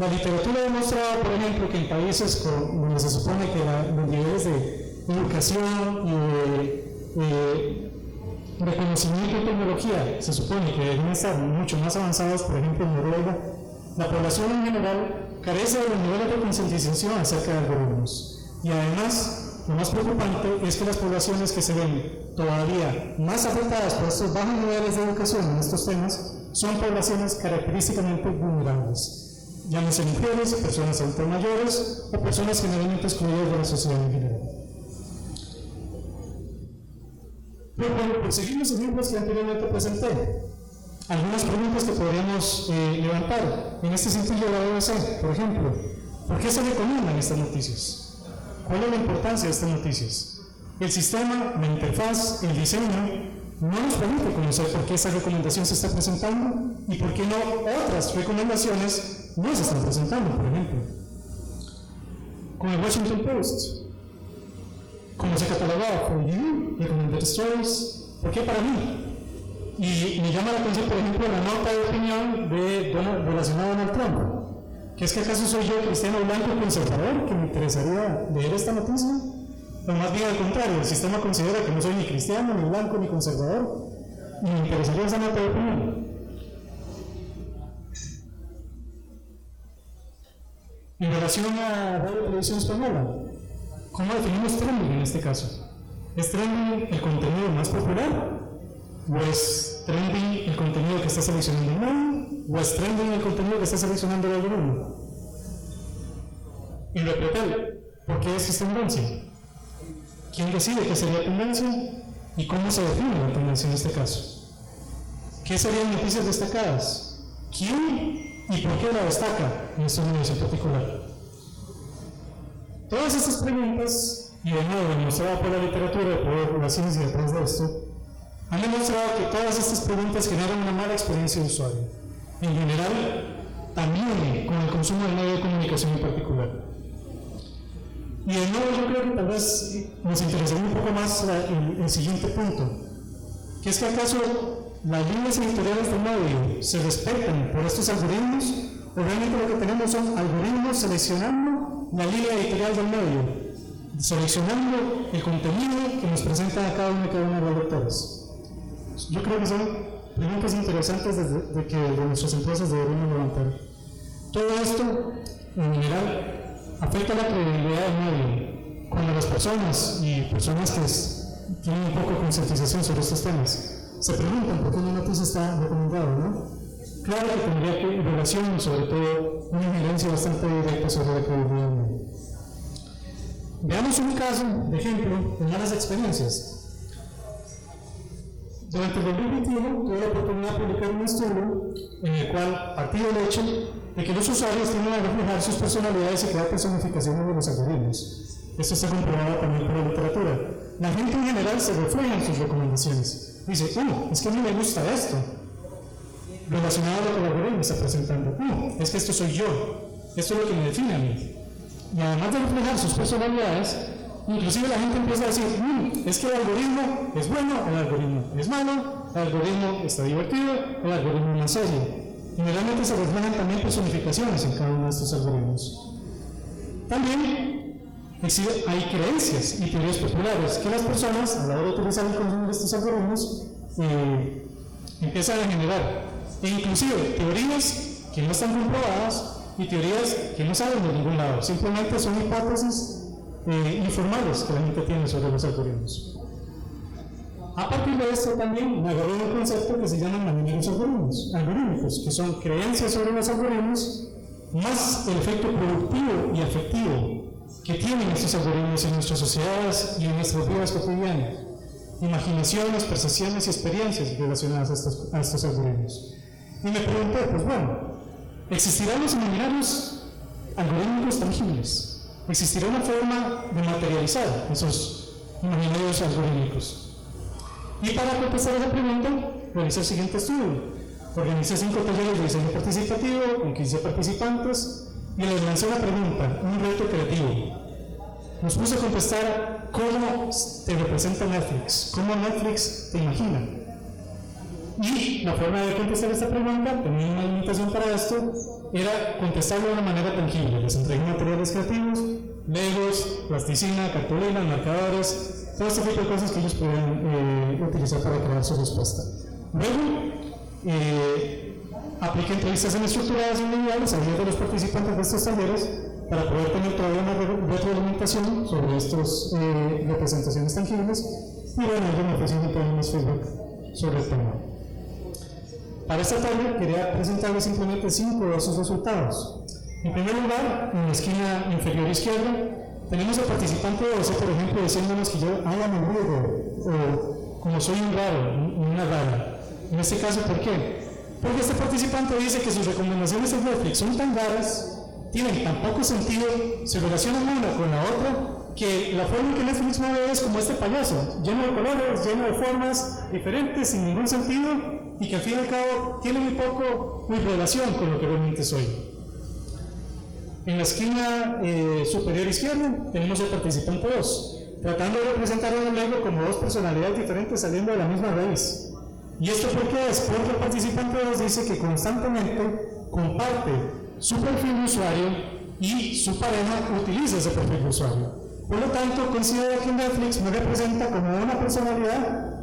La literatura ha demostrado, por ejemplo, que en países donde se supone que los niveles de educación y de reconocimiento de tecnología se supone que deben estar mucho más avanzados, por ejemplo en Noruega, la población en general carece de los niveles de concientización acerca de algoritmos. Y además, lo más preocupante es que las poblaciones que se ven todavía más afectadas por estos bajos niveles de educación en estos temas son poblaciones característicamente vulnerables, llámese mujeres, personas adultas mayores o personas generalmente excluidas de la sociedad en general. Pero bueno, por seguir los ejemplos que anteriormente presenté, algunas preguntas que podríamos levantar. En este sentido, la BBC, por ejemplo, ¿por qué se recomiendan estas noticias? ¿Cuál es la importancia de estas noticias? El sistema, la interfaz, el diseño, no nos permite conocer por qué esa recomendación se está presentando y por qué no otras recomendaciones no se están presentando, por ejemplo. Con el Washington Post, como se catalogaba For You, Recommended Stories, ¿por qué para mí? Y me llama la atención, por ejemplo, la nota de opinión relacionada a Donald Trump, que es que acaso soy yo, cristiano blanco conservador, que me interesaría leer esta noticia. O más bien al contrario, el sistema considera que no soy ni cristiano, ni blanco, ni conservador, y me interesaría esa nota de opinión. En relación a Radio Televisión Española, ¿cómo definimos trending en este caso? ¿Es trending el contenido más popular? ¿O es trending el contenido que está seleccionando el medio? ¿O es trending el contenido que está seleccionando el algoritmo? Y lo repito, ¿por qué es tendencia? ¿Quién decide qué sería tendencia? ¿Y cómo se define la tendencia en este caso? ¿Qué serían noticias destacadas? ¿Quién y por qué la destaca en estos medios en particular? Todas estas preguntas, y de nuevo demostrado por la literatura y por la ciencia detrás de esto, han demostrado que todas estas preguntas generan una mala experiencia de usuario. En general, también con el consumo del medio de comunicación en particular. Y de nuevo yo creo que tal vez nos interesaría un poco más el siguiente punto, que es que acaso las líneas editoriales del medio se respetan por estos algoritmos, o realmente lo que tenemos son algoritmos seleccionando la línea editorial del medio, seleccionando el contenido que nos presentan a cada uno de los lectores. Yo creo que son preguntas interesantes de que nuestras empresas deberían levantar. Todo esto, en general, afecta la credibilidad del medio. Cuando las personas y personas que tienen un poco de concientización sobre estos temas se preguntan por qué una noticia está recomendada, ¿no? Claro que tendría que, en relación, sobre todo, una injerencia bastante directa sobre la credibilidad del medio. Veamos un caso de ejemplo de malas experiencias. Durante el 2021 tuve la oportunidad de publicar un estudio en el cual partí del hecho de que los usuarios tienden a reflejar sus personalidades y crear personificaciones de los algoritmos. Esto está comprobado también por la literatura. La gente en general se refleja en sus recomendaciones. Dice, es que a mí me gusta esto, relacionado a lo que el algoritmo está presentando. Es que esto soy yo, esto es lo que me define a mí. Y además de reflejar sus personalidades, inclusive la gente empieza a decir, es que el algoritmo es bueno, el algoritmo es malo, el algoritmo está divertido, el algoritmo es más serio. Generalmente se reflejan también personificaciones en cada uno de estos algoritmos. También hay creencias y teorías populares que las personas, a la hora de utilizar el consumo de estos algoritmos, empiezan a generar. E inclusive teorías que no están comprobadas y teorías que no salen de ningún lado, simplemente son hipótesis informales que la gente tiene sobre los algoritmos. A partir de esto también me agarré un concepto que se llaman manieros algorítmicos, que son creencias sobre los algoritmos más el efecto productivo y afectivo que tienen estos algoritmos en nuestras sociedades y en nuestras vidas cotidianas. Imaginaciones, percepciones y experiencias relacionadas a estos algoritmos. Y me pregunté, pues bueno, ¿existirán los imaginarios algorítmicos tangibles? ¿Existirá una forma de materializar esos imaginarios algorítmicos? Y para contestar esa pregunta, realicé el siguiente estudio. Organicé 5 talleres de diseño participativo con 15 participantes y les lancé una pregunta, un reto creativo. Nos puse a contestar cómo te representa Netflix, cómo Netflix te imagina. Y la forma de contestar esta pregunta, tenía una limitación para esto, era contestarlo de una manera tangible. Les entregué materiales creativos, legos, plasticina, cartulina, marcadores, todo este tipo de cosas que ellos pueden utilizar para crear su respuesta. Luego, apliqué entrevistas estructuradas individuales a 10 de los participantes de estos talleres para poder tener todavía una retroalimentación sobre estas representaciones tangibles y bueno, ellos me ofrecieron todavía más feedback sobre el tema. Para esta tarde quería presentarles simplemente 5 de esos resultados. En primer lugar, en la esquina inferior izquierda, tenemos al participante 12, por ejemplo, diciéndonos que yo haga mi ruido o como soy un raro, una rara. En este caso, ¿por qué? Porque este participante dice que sus recomendaciones de Netflix son tan raras, tienen tan poco sentido, se relacionan una con la otra, que la forma en que Netflix me ve es como este payaso, lleno de colores, lleno de formas diferentes, sin ningún sentido, y que al fin y al cabo tiene muy relación con lo que realmente soy. En la esquina superior izquierda tenemos el participante 2, tratando de representar a un Lego como 2 personalidades diferentes saliendo de la misma raíz. ¿Y esto por qué es? Porque el participante 2 dice que constantemente comparte su perfil de usuario y su pareja utiliza ese perfil de usuario. Por lo tanto, considera que Netflix me representa como una personalidad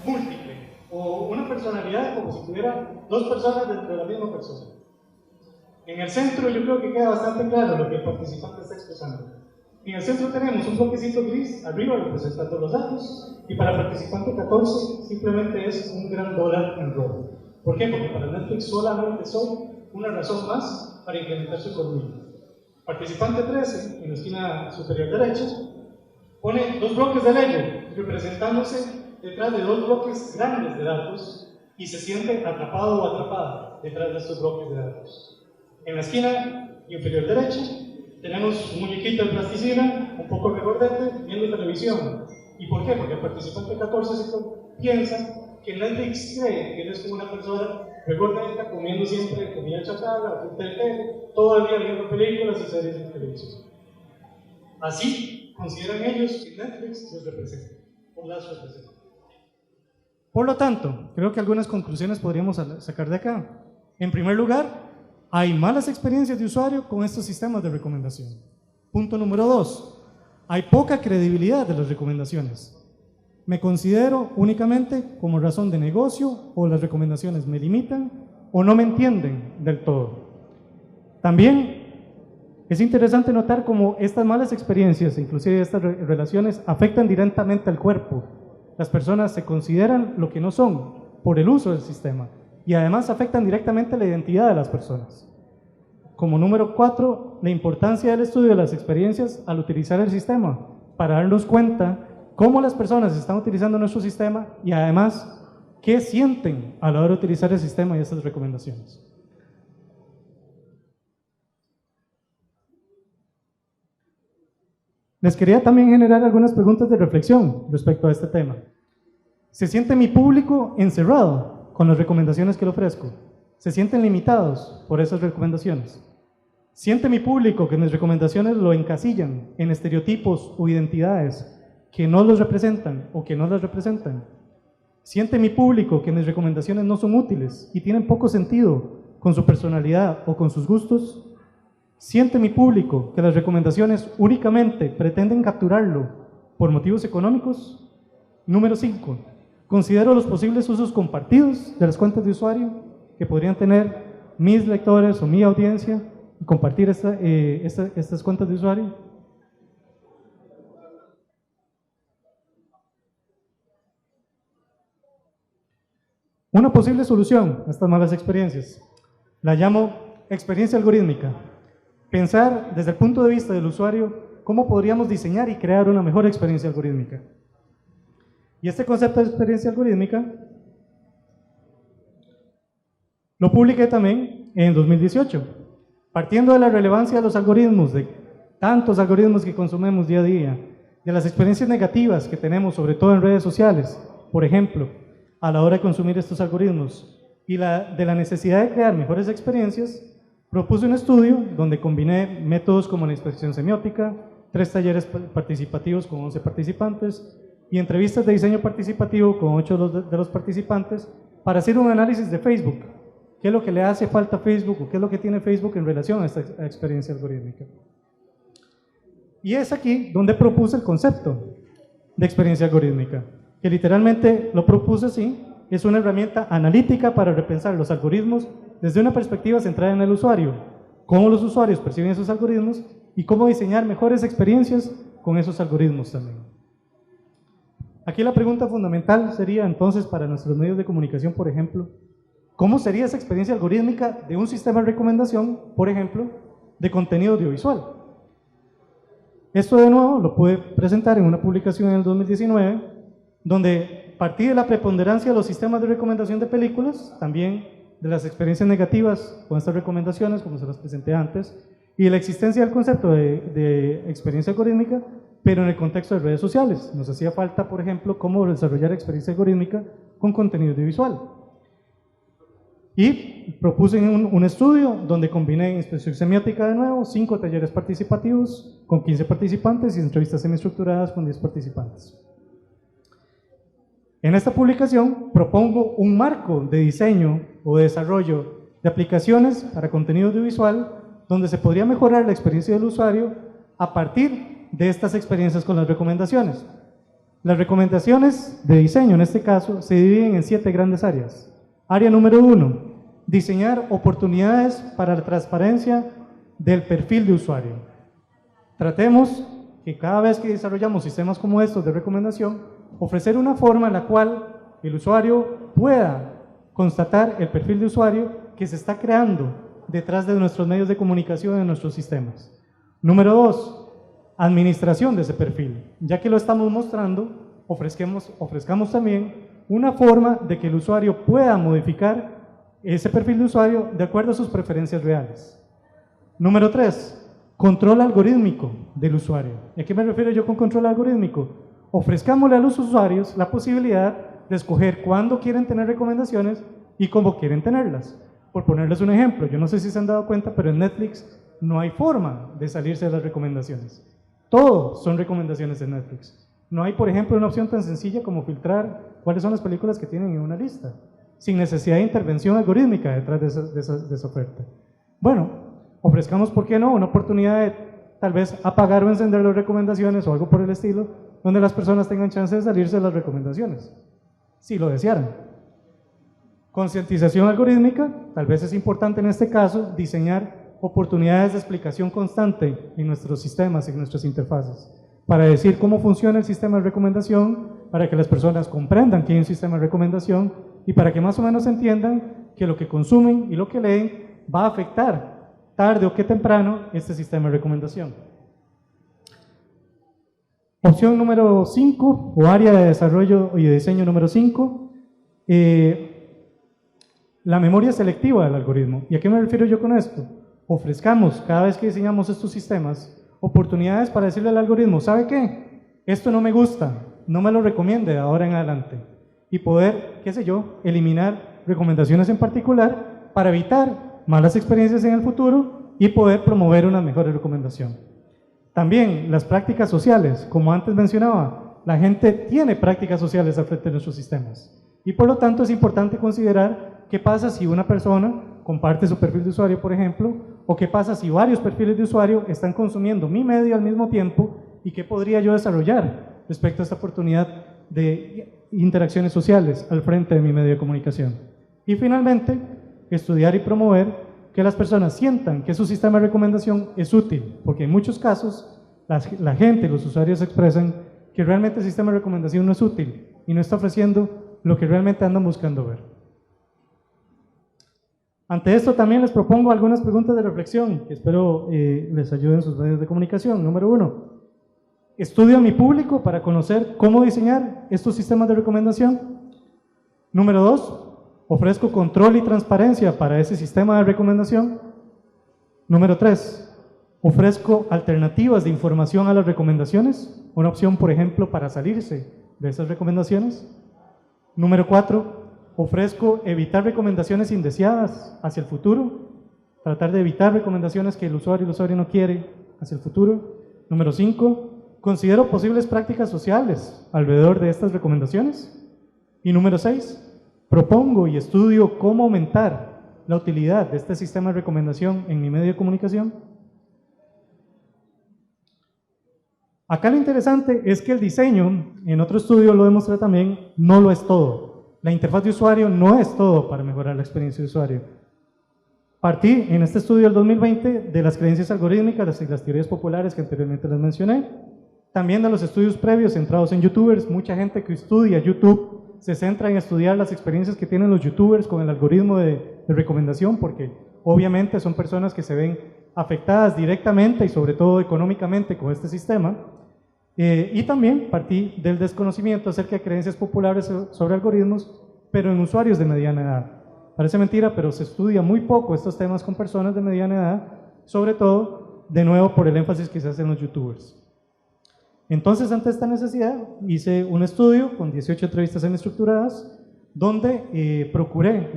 múltiple o una personalidad como si tuviera 2 personas dentro de la misma persona. En el centro yo creo que queda bastante claro lo que el participante está expresando. En el centro tenemos un bloquecito gris arriba representando los datos y para el participante 14 simplemente es un gran dólar en rojo. ¿Por qué? Porque para Netflix solamente son una razón más para incrementar su economía. Participante 13, en la esquina superior derecha, pone 2 bloques de Lego representándose detrás de 2 bloques grandes de datos y se siente atrapado o atrapada detrás de estos bloques de datos. En la esquina inferior derecha tenemos un muñequito de plasticina, un poco regordete, viendo televisión. ¿Y por qué? Porque el participante 14 piensa que Netflix cree que él es como una persona regordeta, comiendo siempre comida chatarra, frente al tele, todo el día viendo películas y series en televisión. Así consideran ellos que Netflix los representa, o las representa. Por lo tanto, creo que algunas conclusiones podríamos sacar de acá. En primer lugar, hay malas experiencias de usuario con estos sistemas de recomendación. Punto número 2. Hay poca credibilidad de las recomendaciones. Me considero únicamente como razón de negocio o las recomendaciones me limitan o no me entienden del todo. También es interesante notar cómo estas malas experiencias, inclusive estas relaciones, afectan directamente al cuerpo. Las personas se consideran lo que no son por el uso del sistema y además afectan directamente la identidad de las personas. Como número 4, la importancia del estudio de las experiencias al utilizar el sistema para darnos cuenta cómo las personas están utilizando nuestro sistema y además qué sienten a la hora de utilizar el sistema y estas recomendaciones. Les quería también generar algunas preguntas de reflexión respecto a este tema. ¿Se siente mi público encerrado con las recomendaciones que le ofrezco? ¿Se sienten limitados por esas recomendaciones? ¿Siente mi público que mis recomendaciones lo encasillan en estereotipos o identidades que no los representan o que no las representan? ¿Siente mi público que mis recomendaciones no son útiles y tienen poco sentido con su personalidad o con sus gustos? ¿Siente mi público que las recomendaciones únicamente pretenden capturarlo por motivos económicos? Número 5. Considero los posibles usos compartidos de las cuentas de usuario que podrían tener mis lectores o mi audiencia y compartir estas cuentas de usuario. Una posible solución a estas malas experiencias la llamo experiencia algorítmica. Pensar desde el punto de vista del usuario cómo podríamos diseñar y crear una mejor experiencia algorítmica. Y este concepto de experiencia algorítmica lo publiqué también en 2018, partiendo de la relevancia de los algoritmos, de tantos algoritmos que consumimos día a día, de las experiencias negativas que tenemos, sobre todo en redes sociales, por ejemplo, a la hora de consumir estos algoritmos, y de la necesidad de crear mejores experiencias, propuse un estudio donde combiné métodos como la inspección semiótica, 3 talleres participativos con 11 participantes y entrevistas de diseño participativo con 8 de los participantes para hacer un análisis de Facebook qué es lo que le hace falta a Facebook o qué es lo que tiene Facebook en relación a esta experiencia algorítmica. Y es aquí donde propuse el concepto de experiencia algorítmica, que literalmente lo propuse así: es una herramienta analítica para repensar los algoritmos desde una perspectiva centrada en el usuario, cómo los usuarios perciben esos algoritmos y cómo diseñar mejores experiencias con esos algoritmos también. Aquí la pregunta fundamental sería entonces para nuestros medios de comunicación, por ejemplo, ¿cómo sería esa experiencia algorítmica de un sistema de recomendación, por ejemplo, de contenido audiovisual? Esto de nuevo lo pude presentar en una publicación en el 2019, donde partí de la preponderancia de los sistemas de recomendación de películas, también de las experiencias negativas con estas recomendaciones, como se las presenté antes, y de la existencia del concepto de experiencia algorítmica, pero en el contexto de redes sociales. Nos hacía falta, por ejemplo, cómo desarrollar experiencia algorítmica con contenido audiovisual. Y propuse un estudio donde combiné inspección semiótica de nuevo, 5 talleres participativos con 15 participantes y entrevistas semiestructuradas con 10 participantes. En esta publicación propongo un marco de diseño o de desarrollo de aplicaciones para contenido audiovisual donde se podría mejorar la experiencia del usuario a partir de estas experiencias con las recomendaciones. Las recomendaciones de diseño, en este caso, se dividen en 7 grandes áreas. Área número 1, diseñar oportunidades para la transparencia del perfil de usuario. Tratemos que cada vez que desarrollamos sistemas como estos de recomendación, ofrecer una forma en la cual el usuario pueda constatar el perfil de usuario que se está creando detrás de nuestros medios de comunicación en nuestros sistemas. Número 2, administración de ese perfil. Ya que lo estamos mostrando, ofrezcamos también una forma de que el usuario pueda modificar ese perfil de usuario de acuerdo a sus preferencias reales. Número 3, control algorítmico del usuario. ¿Y a qué me refiero yo con control algorítmico? Ofrezcámosle a los usuarios la posibilidad de escoger cuándo quieren tener recomendaciones y cómo quieren tenerlas. Por ponerles un ejemplo, yo no sé si se han dado cuenta, pero en Netflix no hay forma de salirse de las recomendaciones. Todo son recomendaciones en Netflix. No hay, por ejemplo, una opción tan sencilla como filtrar cuáles son las películas que tienen en una lista, sin necesidad de intervención algorítmica detrás de esa oferta. Bueno, ofrezcamos, ¿por qué no?, una oportunidad de tal vez apagar o encender las recomendaciones o algo por el estilo, donde las personas tengan chance de salirse de las recomendaciones, si lo desearan. Concientización algorítmica, tal vez es importante en este caso diseñar oportunidades de explicación constante en nuestros sistemas, en nuestras interfaces, para decir cómo funciona el sistema de recomendación, para que las personas comprendan que hay un sistema de recomendación y para que más o menos entiendan que lo que consumen y lo que leen va a afectar tarde o que temprano este sistema de recomendación. Opción número 5 o área de desarrollo y de diseño número 5, la memoria selectiva del algoritmo. ¿Y a qué me refiero yo con esto? Ofrezcamos cada vez que diseñamos estos sistemas oportunidades para decirle al algoritmo, ¿sabe qué? Esto no me gusta, no me lo recomiende de ahora en adelante. Y poder, qué sé yo, eliminar recomendaciones en particular para evitar malas experiencias en el futuro y poder promover una mejor recomendación. También las prácticas sociales, como antes mencionaba, la gente tiene prácticas sociales al frente de nuestros sistemas. Y por lo tanto es importante considerar qué pasa si una persona comparte su perfil de usuario, por ejemplo, o qué pasa si varios perfiles de usuario están consumiendo mi medio al mismo tiempo y qué podría yo desarrollar respecto a esta oportunidad de interacciones sociales al frente de mi medio de comunicación. Y finalmente, estudiar y promover que las personas sientan que su sistema de recomendación es útil, porque en muchos casos la gente, los usuarios expresan que realmente el sistema de recomendación no es útil y no está ofreciendo lo que realmente andan buscando ver. Ante esto también les propongo algunas preguntas de reflexión que espero les ayuden sus medios de comunicación. Número 1, estudio a mi público para conocer cómo diseñar estos sistemas de recomendación. Número 2, ofrezco control y transparencia para ese sistema de recomendación. Número 3, ofrezco alternativas de información a las recomendaciones, una opción, por ejemplo, para salirse de esas recomendaciones. Número 4, ofrezco evitar recomendaciones indeseadas hacia el futuro, tratar de evitar recomendaciones que el usuario no quiere hacia el futuro. Número 5, considero posibles prácticas sociales alrededor de estas recomendaciones. Y número 6, propongo y estudio cómo aumentar la utilidad de este sistema de recomendación en mi medio de comunicación. Acá lo interesante es que el diseño, en otro estudio lo demostré también, no lo es todo. La interfaz de usuario no es todo para mejorar la experiencia de usuario. Partí en este estudio del 2020 de las creencias algorítmicas y las teorías populares que anteriormente les mencioné, también de los estudios previos centrados en youtubers. Mucha gente que estudia YouTube se centra en estudiar las experiencias que tienen los youtubers con el algoritmo de recomendación, porque obviamente son personas que se ven afectadas directamente y sobre todo económicamente con este sistema. Y también partí del desconocimiento acerca de creencias populares sobre algoritmos, pero en usuarios de mediana edad. Parece mentira, pero se estudia muy poco estos temas con personas de mediana edad, sobre todo, de nuevo, por el énfasis que se hace en los youtubers. Entonces, ante esta necesidad, hice un estudio con 18 entrevistas semiestructuradas, donde procuré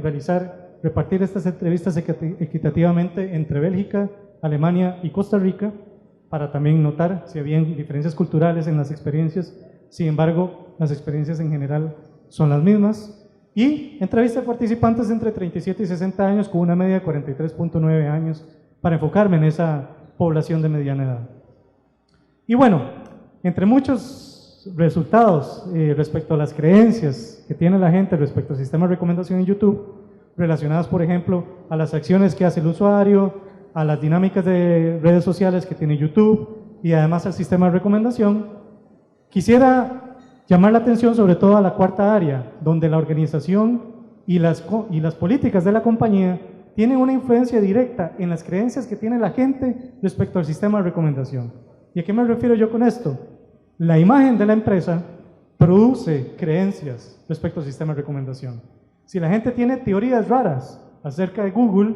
repartir estas entrevistas equitativamente entre Bélgica, Alemania y Costa Rica, para también notar si había diferencias culturales en las experiencias. Sin embargo, las experiencias en general son las mismas. Y entrevisté a participantes entre 37 y 60 años con una media de 43.9 años para enfocarme en esa población de mediana edad. Y bueno, entre muchos resultados respecto a las creencias que tiene la gente respecto al sistema de recomendación en YouTube, relacionadas por ejemplo a las acciones que hace el usuario, a las dinámicas de redes sociales que tiene YouTube y además al sistema de recomendación, quisiera llamar la atención sobre todo a la cuarta área, donde la organización y las políticas de la compañía tienen una influencia directa en las creencias que tiene la gente respecto al sistema de recomendación. ¿Y a qué me refiero yo con esto? La imagen de la empresa produce creencias respecto al sistema de recomendación. Si la gente tiene teorías raras acerca de Google,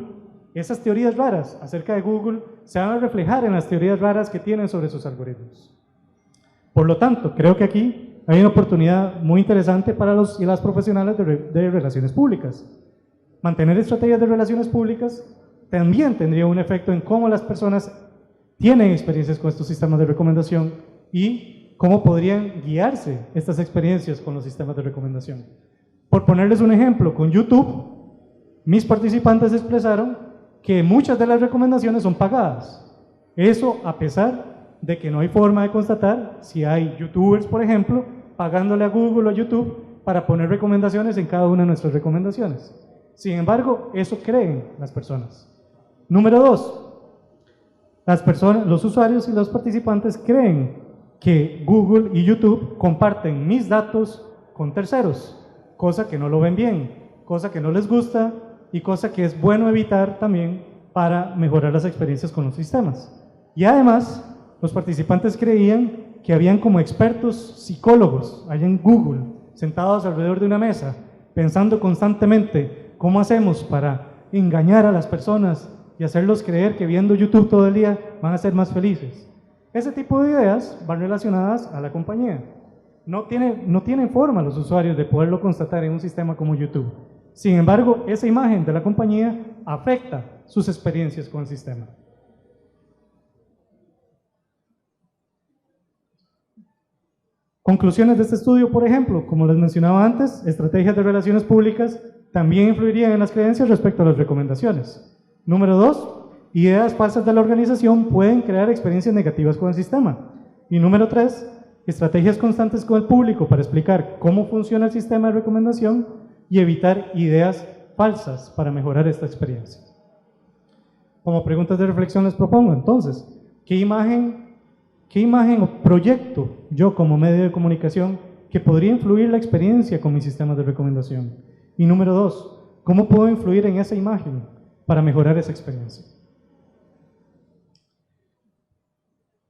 esas teorías raras acerca de Google se van a reflejar en las teorías raras que tienen sobre sus algoritmos. Por lo tanto, creo que aquí hay una oportunidad muy interesante para los y las profesionales de relaciones públicas. Mantener estrategias de relaciones públicas también tendría un efecto en cómo las personas tienen experiencias con estos sistemas de recomendación y cómo podrían guiarse estas experiencias con los sistemas de recomendación. Por ponerles un ejemplo, con YouTube, mis participantes expresaron que muchas de las recomendaciones son pagadas. Eso a pesar de que no hay forma de constatar si hay youtubers, por ejemplo, pagándole a Google o a YouTube para poner recomendaciones en cada una de nuestras recomendaciones. Sin embargo, eso creen las personas. Número 2, los usuarios y los participantes creen que Google y YouTube comparten mis datos con terceros, cosa que no lo ven bien, cosa que no les gusta y cosa que es bueno evitar también para mejorar las experiencias con los sistemas. Y además, los participantes creían que habían como expertos psicólogos allá en Google, sentados alrededor de una mesa, pensando constantemente cómo hacemos para engañar a las personas y hacerlos creer que viendo YouTube todo el día van a ser más felices. Ese tipo de ideas van relacionadas a la compañía. No tienen forma los usuarios de poderlo constatar en un sistema como YouTube. Sin embargo, esa imagen de la compañía afecta sus experiencias con el sistema. Conclusiones de este estudio, por ejemplo, como les mencionaba antes, estrategias de relaciones públicas también influirían en las creencias respecto a las recomendaciones. Número 2, ideas falsas de la organización pueden crear experiencias negativas con el sistema. Y número 3, estrategias constantes con el público para explicar cómo funciona el sistema de recomendación y evitar ideas falsas para mejorar esta experiencia. Como preguntas de reflexión les propongo entonces, ¿qué imagen o proyecto yo como medio de comunicación que podría influir la experiencia con mis sistemas de recomendación? Y número 2, ¿cómo puedo influir en esa imagen para mejorar esa experiencia?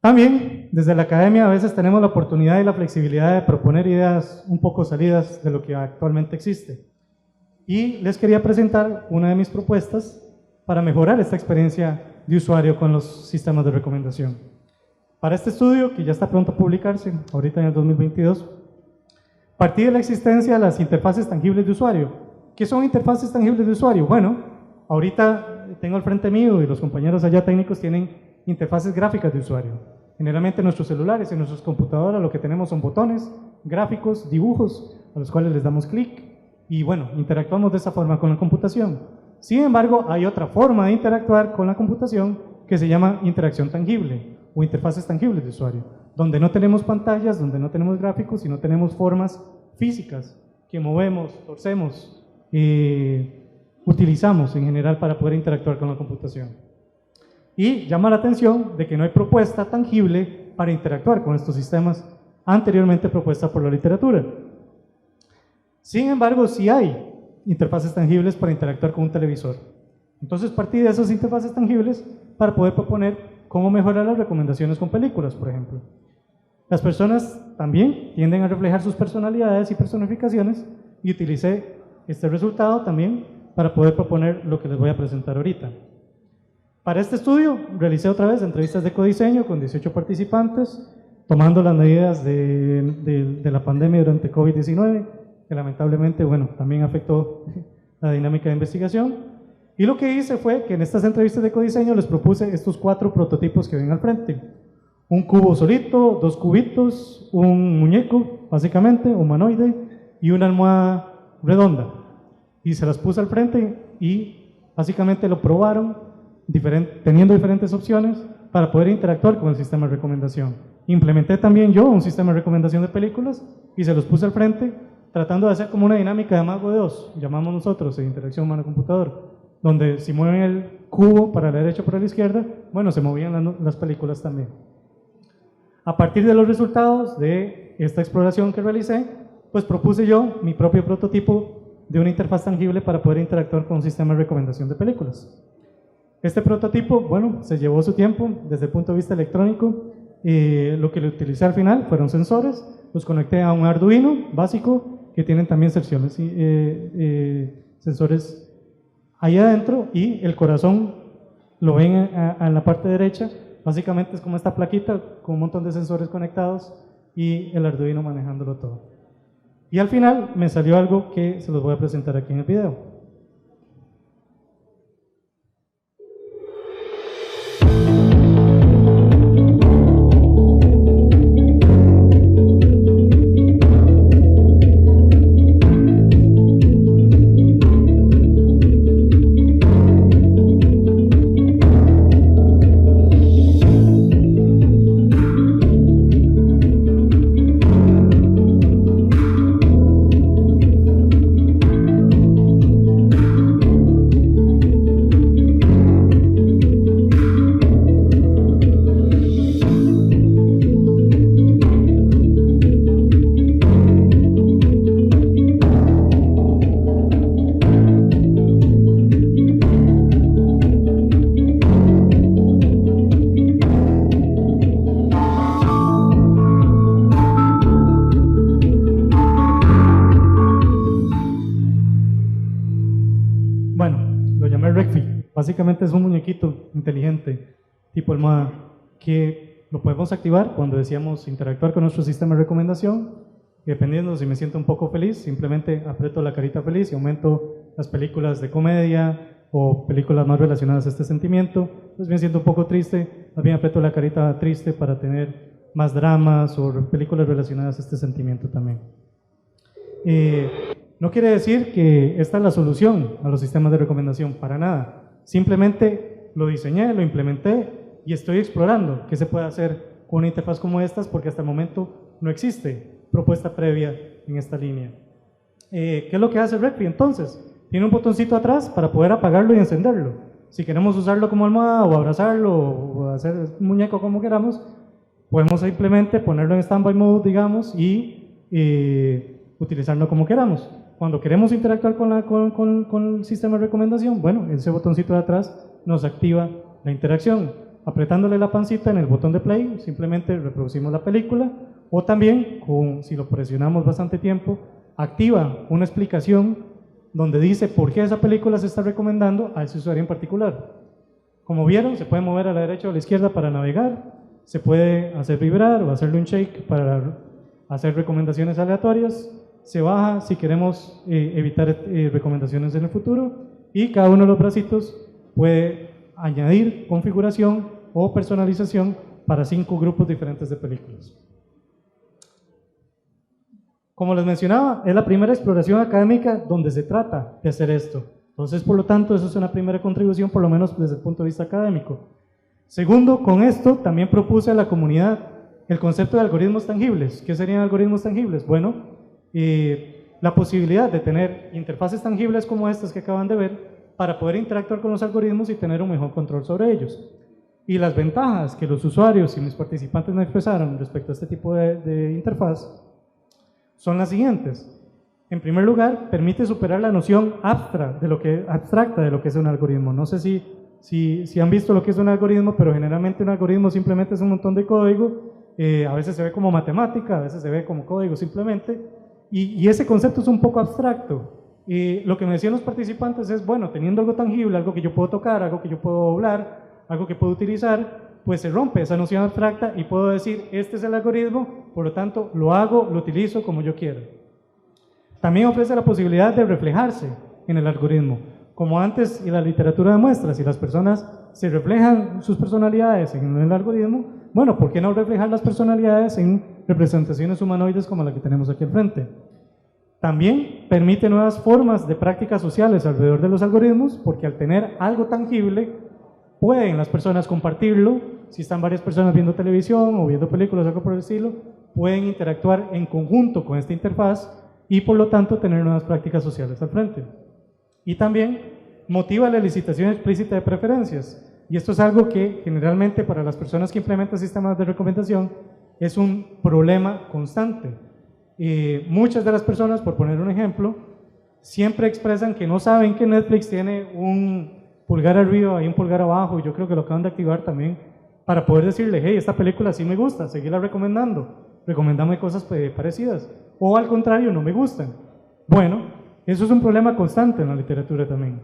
También, desde la academia a veces tenemos la oportunidad y la flexibilidad de proponer ideas un poco salidas de lo que actualmente existe. Y les quería presentar una de mis propuestas para mejorar esta experiencia de usuario con los sistemas de recomendación. Para este estudio, que ya está pronto a publicarse, ahorita en el 2022, partí de la existencia de las interfaces tangibles de usuario. ¿Qué son interfaces tangibles de usuario? Bueno, ahorita tengo al frente mío y los compañeros allá técnicos tienen interfaces gráficas de usuario. Generalmente en nuestros celulares, en nuestras computadoras, lo que tenemos son botones, gráficos, dibujos, a los cuales les damos clic y bueno, interactuamos de esa forma con la computación. Sin embargo, hay otra forma de interactuar con la computación que se llama interacción tangible o interfaces tangibles de usuario, donde no tenemos pantallas, donde no tenemos gráficos, sino tenemos formas físicas que movemos, torcemos, utilizamos en general para poder interactuar con la computación. Y llama la atención de que no hay propuesta tangible para interactuar con estos sistemas anteriormente propuesta por la literatura. Sin embargo, sí hay interfaces tangibles para interactuar con un televisor. Entonces partí de esas interfaces tangibles para poder proponer cómo mejorar las recomendaciones con películas, por ejemplo. Las personas también tienden a reflejar sus personalidades y personificaciones y utilicé este resultado también para poder proponer lo que les voy a presentar ahorita. Para este estudio realicé otra vez entrevistas de codiseño con 18 participantes, tomando las medidas de la pandemia durante COVID-19, que lamentablemente, bueno, también afectó la dinámica de investigación. Y lo que hice fue que en estas entrevistas de codiseño les propuse estos 4 prototipos que ven al frente. Un cubo solito, 2 cubitos, un muñeco, básicamente, humanoide, y una almohada redonda. Y se las puse al frente y básicamente lo probaron, teniendo diferentes opciones para poder interactuar con el sistema de recomendación. Implementé también yo un sistema de recomendación de películas y se los puse al frente, tratando de hacer como una dinámica de mago de Oz, llamamos nosotros, de interacción humano-computador, donde si mueven el cubo para la derecha o para la izquierda, bueno, se movían las películas también. A partir de los resultados de esta exploración que realicé, pues propuse yo mi propio prototipo de una interfaz tangible para poder interactuar con un sistema de recomendación de películas. Este prototipo, bueno, se llevó su tiempo desde el punto de vista electrónico. Lo que le utilicé al final fueron sensores, los conecté a un Arduino básico que tienen también sensores ahí adentro, y el corazón lo ven en la parte derecha. Básicamente es como esta plaquita con un montón de sensores conectados y el Arduino manejándolo todo. Y al final me salió algo que se los voy a presentar aquí en el video. Básicamente es un muñequito inteligente, tipo almohada, que lo podemos activar cuando deseamos interactuar con nuestro sistema de recomendación. Y dependiendo si me siento un poco feliz, simplemente aprieto la carita feliz y aumento las películas de comedia o películas más relacionadas a este sentimiento. Pues me siento un poco triste, más bien aprieto la carita triste para tener más dramas o películas relacionadas a este sentimiento también. No quiere decir que esta es la solución a los sistemas de recomendación, para nada. Simplemente lo diseñé, lo implementé y estoy explorando qué se puede hacer con una interfaz como estas, porque hasta el momento no existe propuesta previa en esta línea. ¿Qué es lo que hace Recfi entonces? Tiene un botoncito atrás para poder apagarlo y encenderlo. Si queremos usarlo como almohada o abrazarlo o hacer un muñeco como queramos, podemos simplemente ponerlo en standby mode, digamos, y utilizarlo como queramos. Cuando queremos interactuar con el sistema de recomendación, bueno, ese botoncito de atrás nos activa la interacción. Apretándole la pancita en el botón de play, simplemente reproducimos la película, o también, si lo presionamos bastante tiempo, activa una explicación donde dice por qué esa película se está recomendando a ese usuario en particular. Como vieron, se puede mover a la derecha o a la izquierda para navegar, se puede hacer vibrar o hacerle un shake para hacer recomendaciones aleatorias. Se baja si queremos evitar recomendaciones en el futuro, y cada uno de los bracitos puede añadir configuración o personalización para 5 grupos diferentes de películas. Como les mencionaba, es la primera exploración académica donde se trata de hacer esto. Entonces, por lo tanto, eso es una primera contribución, por lo menos desde el punto de vista académico. Segundo, con esto también propuse a la comunidad el concepto de algoritmos tangibles. ¿Qué serían algoritmos tangibles? Bueno, la posibilidad de tener interfaces tangibles como estas que acaban de ver para poder interactuar con los algoritmos y tener un mejor control sobre ellos. Y las ventajas que los usuarios y mis participantes me expresaron respecto a este tipo de interfaz son las siguientes. En primer lugar, permite superar la noción abstracta de lo que es un algoritmo. No sé si han visto lo que es un algoritmo, pero generalmente un algoritmo simplemente es un montón de código. A veces se ve como matemática, a veces se ve como código simplemente, y ese concepto es un poco abstracto. Lo que me decían los participantes es, bueno, teniendo algo tangible, algo que yo puedo tocar, algo que yo puedo doblar, algo que puedo utilizar, pues se rompe esa noción abstracta y puedo decir, este es el algoritmo, por lo tanto lo hago, lo utilizo como yo quiero. También ofrece la posibilidad de reflejarse en el algoritmo. Como antes en la literatura demuestra, si las personas se reflejan sus personalidades en el algoritmo, bueno, ¿por qué no reflejar las personalidades en representaciones humanoides como la que tenemos aquí al frente? También permite nuevas formas de prácticas sociales alrededor de los algoritmos, porque al tener algo tangible, pueden las personas compartirlo. Si están varias personas viendo televisión o viendo películas o algo por el estilo, pueden interactuar en conjunto con esta interfaz y por lo tanto tener nuevas prácticas sociales al frente. Y también motiva la elicitación explícita de preferencias, y esto es algo que generalmente para las personas que implementan sistemas de recomendación es un problema constante. Muchas de las personas, por poner un ejemplo, siempre expresan que no saben que Netflix tiene un pulgar arriba y un pulgar abajo, y yo creo que lo acaban de activar también, para poder decirle, hey, esta película sí me gusta, seguirla recomendando, recomendame cosas parecidas, o al contrario, no me gustan. Bueno, eso es un problema constante en la literatura también.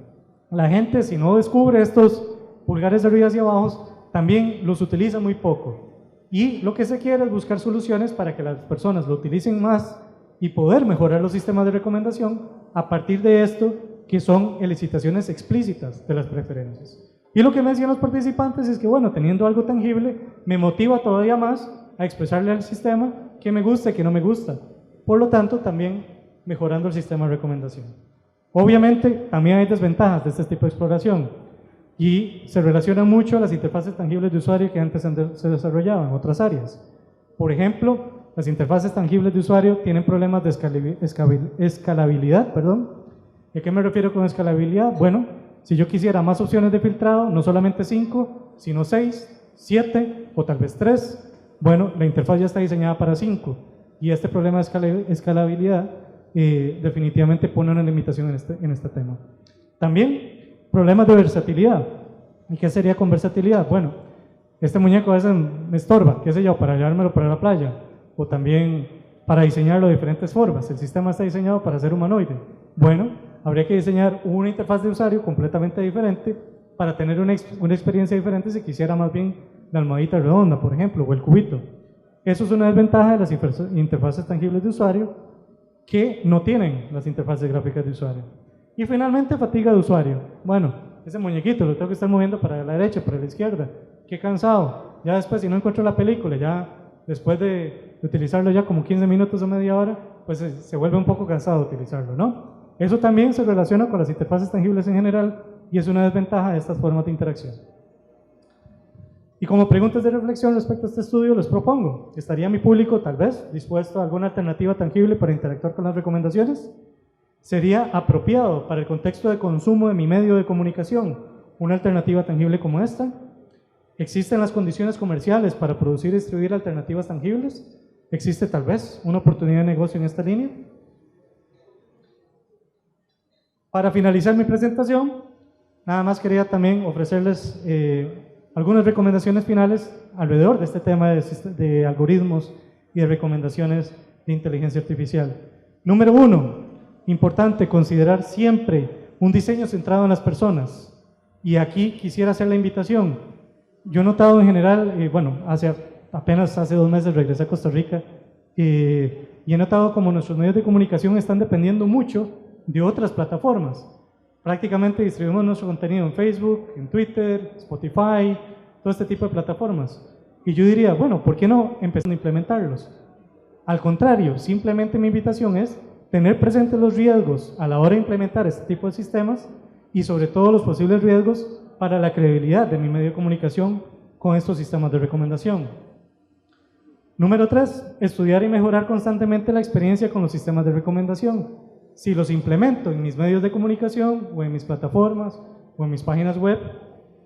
La gente, si no descubre estos pulgares de arriba y abajo, también los utiliza muy poco. Y lo que se quiere es buscar soluciones para que las personas lo utilicen más y poder mejorar los sistemas de recomendación a partir de esto, que son elicitaciones explícitas de las preferencias. Y lo que me decían los participantes es que, bueno, teniendo algo tangible, me motiva todavía más a expresarle al sistema que me gusta y que no me gusta. Por lo tanto, también mejorando el sistema de recomendación. Obviamente, también hay desventajas de este tipo de exploración y se relacionan mucho a las interfaces tangibles de usuario que antes se desarrollaban en otras áreas. Por ejemplo, las interfaces tangibles de usuario tienen problemas de escalabilidad. ¿A qué me refiero con escalabilidad? Bueno, si yo quisiera más opciones de filtrado, no solamente 5, sino 6, 7 o tal vez 3, bueno, la interfaz ya está diseñada para 5 y este problema de escalabilidad definitivamente pone una limitación en este tema. También problemas de versatilidad. ¿Y qué sería con versatilidad? Bueno, este muñeco a veces me estorba, qué sé yo, para llevármelo para la playa, o también para diseñarlo de diferentes formas. El sistema está diseñado para ser humanoide. Bueno, habría que diseñar una interfaz de usuario completamente diferente para tener una experiencia diferente si quisiera más bien la almohadita redonda, por ejemplo, o el cubito. Eso es una desventaja de las interfaces tangibles de usuario que no tienen las interfaces gráficas de usuario. Y finalmente, fatiga de usuario. Bueno, ese muñequito lo tengo que estar moviendo para la derecha, para la izquierda. Qué cansado. Ya después, si no encuentro la película, ya después de utilizarlo ya como 15 minutos o media hora, pues se vuelve un poco cansado utilizarlo, ¿no? Eso también se relaciona con las interfaces tangibles en general y es una desventaja de estas formas de interacción. Y como preguntas de reflexión respecto a este estudio, les propongo, ¿estaría mi público tal vez dispuesto a alguna alternativa tangible para interactuar con las recomendaciones? ¿Sería apropiado para el contexto de consumo de mi medio de comunicación una alternativa tangible como esta? ¿Existen las condiciones comerciales para producir y distribuir alternativas tangibles? ¿Existe tal vez una oportunidad de negocio en esta línea? Para finalizar mi presentación, nada más quería también ofrecerles algunas recomendaciones finales alrededor de este tema de algoritmos y de recomendaciones de inteligencia artificial. Número 1. Importante considerar siempre un diseño centrado en las personas. Y aquí quisiera hacer la invitación. Yo he notado en general, bueno, apenas hace 2 meses regresé a Costa Rica y he notado como nuestros medios de comunicación están dependiendo mucho de otras plataformas. Prácticamente distribuimos nuestro contenido en Facebook, en Twitter, Spotify, todo este tipo de plataformas. Y yo diría, bueno, ¿por qué no empezar a implementarlos? Al contrario, simplemente mi invitación es tener presentes los riesgos a la hora de implementar este tipo de sistemas y sobre todo los posibles riesgos para la credibilidad de mi medio de comunicación con estos sistemas de recomendación. Número 3, estudiar y mejorar constantemente la experiencia con los sistemas de recomendación. Si los implemento en mis medios de comunicación o en mis plataformas o en mis páginas web,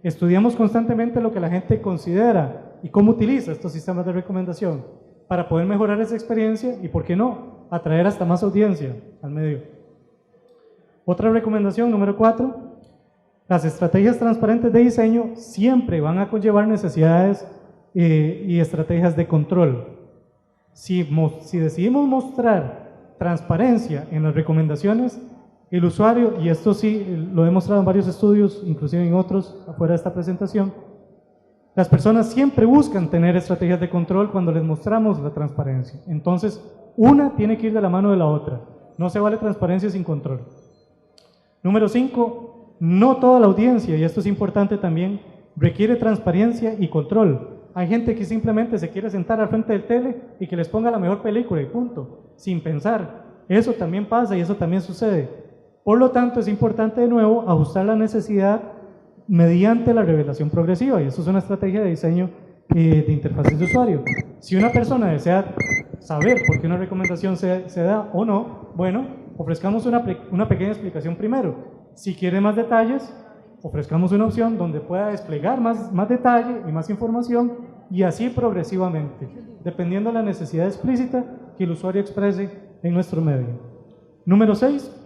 estudiamos constantemente lo que la gente considera y cómo utiliza estos sistemas de recomendación para poder mejorar esa experiencia y, ¿por qué no?, atraer hasta más audiencia al medio. Otra recomendación, número 4, las estrategias transparentes de diseño siempre van a conllevar necesidades y estrategias de control. Si decidimos mostrar transparencia en las recomendaciones, el usuario, y esto sí lo he demostrado en varios estudios, inclusive en otros afuera de esta presentación, las personas siempre buscan tener estrategias de control cuando les mostramos la transparencia. Entonces, una tiene que ir de la mano de la otra. No se vale transparencia sin control. Número 5, no toda la audiencia, y esto es importante también, requiere transparencia y control. Hay gente que simplemente se quiere sentar al frente del tele y que les ponga la mejor película y punto, sin pensar. Eso también pasa y eso también sucede. Por lo tanto, es importante de nuevo ajustar la necesidad mediante la revelación progresiva, y eso es una estrategia de diseño de interfaces de usuario. Si una persona desea saber por qué una recomendación se da o no, bueno, ofrezcamos una pequeña explicación primero. Si quiere más detalles, ofrezcamos una opción donde pueda desplegar más detalle y más información, y así progresivamente, dependiendo de la necesidad explícita que el usuario exprese en nuestro medio. Número 6,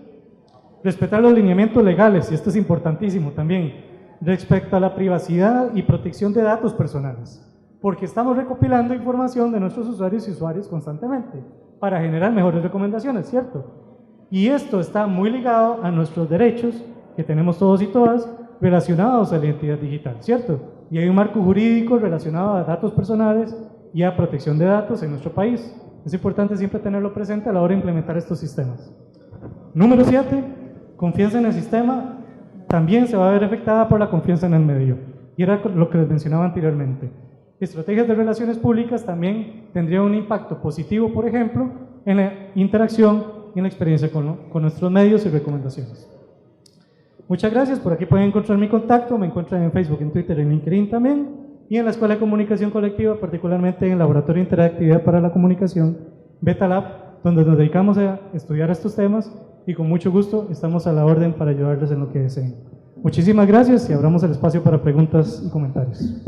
respetar los lineamientos legales, y esto es importantísimo también, respecto a la privacidad y protección de datos personales, porque estamos recopilando información de nuestros usuarios y usuarias constantemente para generar mejores recomendaciones, ¿cierto? Y esto está muy ligado a nuestros derechos que tenemos todos y todas relacionados a la identidad digital, ¿cierto? Y hay un marco jurídico relacionado a datos personales y a protección de datos en nuestro país. Es importante siempre tenerlo presente a la hora de implementar estos sistemas. Número 7, confianza en el sistema también se va a ver afectada por la confianza en el medio, y era lo que les mencionaba anteriormente. Estrategias de relaciones públicas también tendrían un impacto positivo, por ejemplo, en la interacción y en la experiencia con nuestros medios y recomendaciones. Muchas gracias, por aquí pueden encontrar mi contacto, me encuentran en Facebook, en Twitter, en LinkedIn también, y en la Escuela de Comunicación Colectiva, particularmente en el Laboratorio de Interactividad para la Comunicación, Beta Lab, donde nos dedicamos a estudiar estos temas, y con mucho gusto estamos a la orden para ayudarles en lo que deseen. Muchísimas gracias y abramos el espacio para preguntas y comentarios.